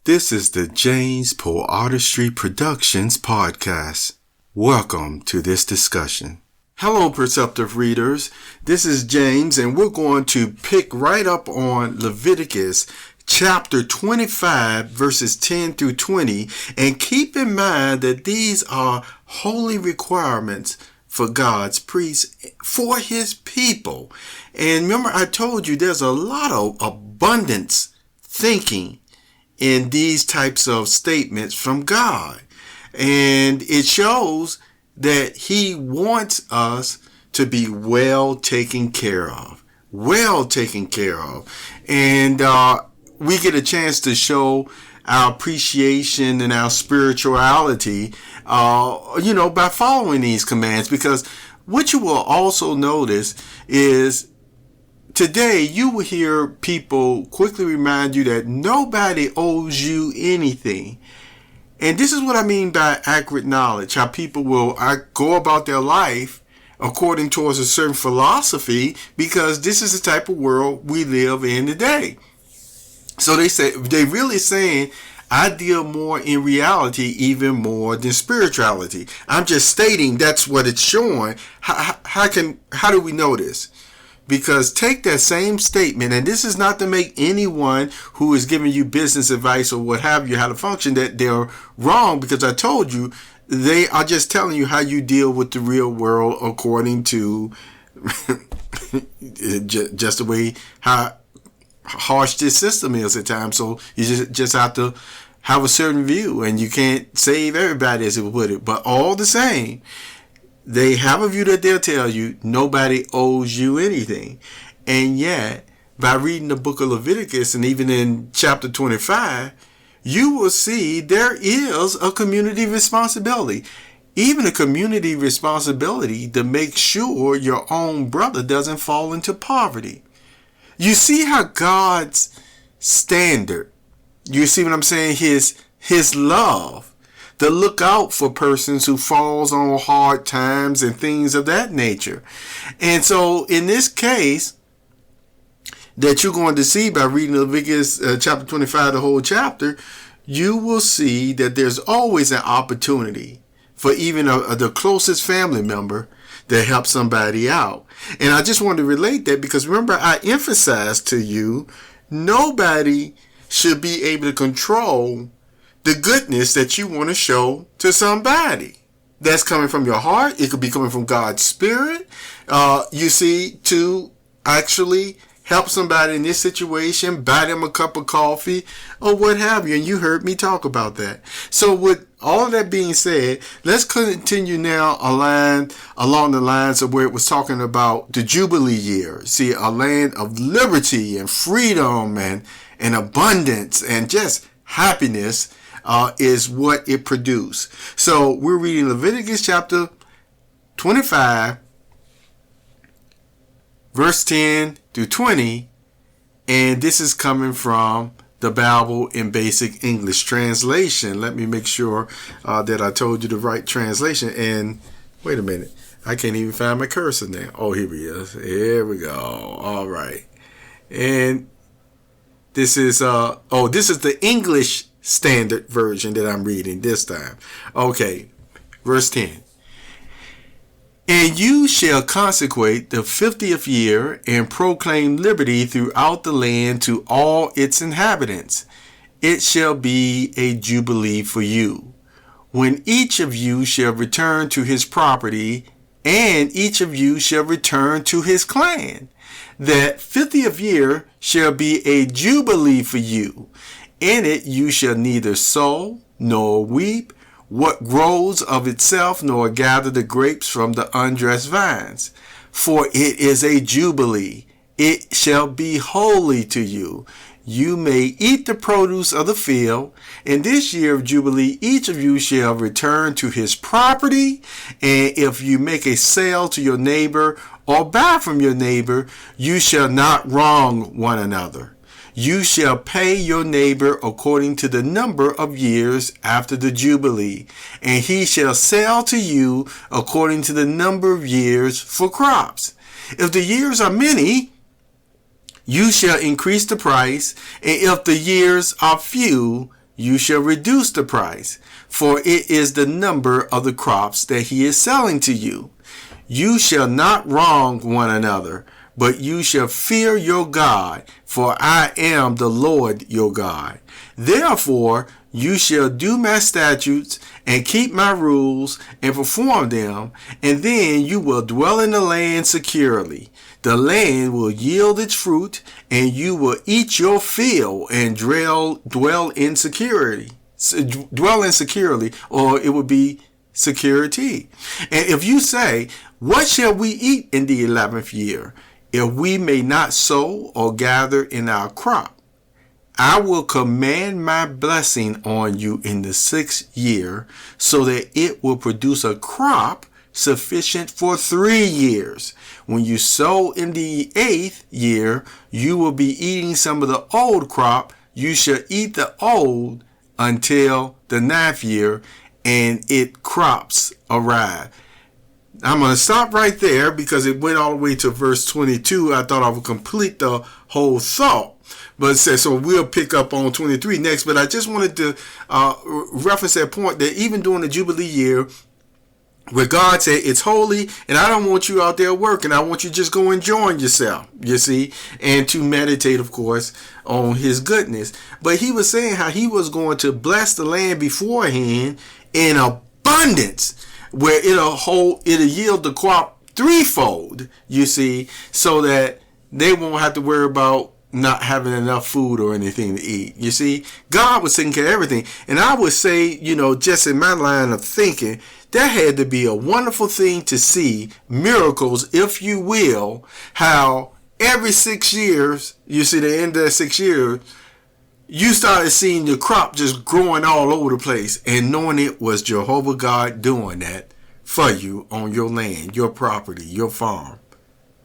This is the James Poe Artistry Productions podcast. Welcome to this discussion. Hello, Perceptive readers. This is James, and we're going to pick right up on Leviticus chapter 25, verses 10 through 20. And keep in mind that these are holy requirements for God's priests, for his people. And remember, I told you there's a lot of abundance thinking in these types of statements from God. And it shows that he wants us to be well taken care of. Well taken care of. And we get a chance to show our appreciation and our spirituality, by following these commands. Because what you will also notice is today you will hear people quickly remind you that nobody owes you anything. And this is what I mean by accurate knowledge, how people will go about their life according towards a certain philosophy, because this is the type of world we live in today. So they really saying, I deal more in reality, even more than spirituality. I'm just stating that's what it's showing. How do we know this? Because take that same statement, and this is not to make anyone who is giving you business advice or what have you how to function that they're wrong, because I told you they are just telling you how you deal with the real world according to just the way how harsh this system is at times. So you just have to have a certain view, and you can't save everybody, as it would put it. But all the same, they have a view that they'll tell you nobody owes you anything. And yet, by reading the book of Leviticus, and even in chapter 25, you will see there is a community responsibility. Even a community responsibility to make sure your own brother doesn't fall into poverty. You see how God's standard, you see what I'm saying, his love, to look out for persons who falls on hard times and things of that nature. And so in this case that you're going to see by reading Leviticus chapter 25, the whole chapter, you will see that there's always an opportunity for even the closest family member to help somebody out. And I just want to relate that because remember, I emphasized to you, nobody should be able to control the goodness that you want to show to somebody. That's coming from your heart. It could be coming from God's Spirit. You see, to actually help somebody in this situation, buy them a cup of coffee or what have you. And you heard me talk about that. So with all of that being said, let's continue now along the lines of where it was talking about the Jubilee year. See, a land of liberty and freedom and abundance and just happiness is what it produced. So we're reading Leviticus chapter 25, verse 10 through 20, and this is coming from the Bible in Basic English Translation. Let me make sure that I told you the right translation. And wait a minute, I can't even find my cursor now. Oh, here he is. Here we go. All right, and this is the English Standard Version that I'm reading this time. Okay, verse 10. And you shall consecrate the 50th year and proclaim liberty throughout the land to all its inhabitants. It shall be a jubilee for you, when each of you shall return to his property, and each of you shall return to his clan. That 50th year shall be a jubilee for you. In it you shall neither sow nor reap what grows of itself, nor gather the grapes from the undressed vines. For it is a jubilee. It shall be holy to you. You may eat the produce of the field. In this year of jubilee, each of you shall return to his property. And if you make a sale to your neighbor or buy from your neighbor, you shall not wrong one another. You shall pay your neighbor according to the number of years after the Jubilee, and he shall sell to you according to the number of years for crops. If the years are many, you shall increase the price, and if the years are few, you shall reduce the price, for it is the number of the crops that he is selling to you. You shall not wrong one another, but you shall fear your God, for I am the Lord your God. Therefore, you shall do my statutes and keep my rules and perform them, and then you will dwell in the land securely. The land will yield its fruit, and you will eat your fill and dwell in security. Dwell in securely, or it would be security. And if you say, what shall we eat in the 11th year, if we may not sow or gather in our crop? I will command my blessing on you in the 6th year, so that it will produce a crop sufficient for 3 years. When you sow in the 8th year, you will be eating some of the old crop. You shall eat the old until the 9th year, and its crops arrive. I'm going to stop right there because it went all the way to verse 22. I thought I would complete the whole thought. But it says, so we'll pick up on 23 next. But I just wanted to reference that point that even during the Jubilee year, where God said it's holy, and I don't want you out there working. I want you to just go enjoying yourself, you see, and to meditate, of course, on his goodness. But he was saying how he was going to bless the land beforehand in abundance, where it'll yield the crop threefold, you see, so that they won't have to worry about not having enough food or anything to eat. You see, God was taking care of everything. And I would say, just in my line of thinking, that had to be a wonderful thing to see, miracles, if you will, how every 6 years, you see the end of the 6 years, you started seeing the crop just growing all over the place, and knowing it was Jehovah God doing that for you on your land, your property, your farm.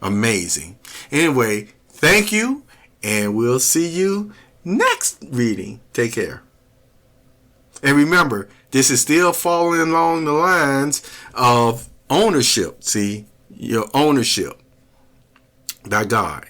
Amazing. Anyway, thank you, and we'll see you next reading. Take care. And remember, this is still following along the lines of ownership. See, your ownership by God.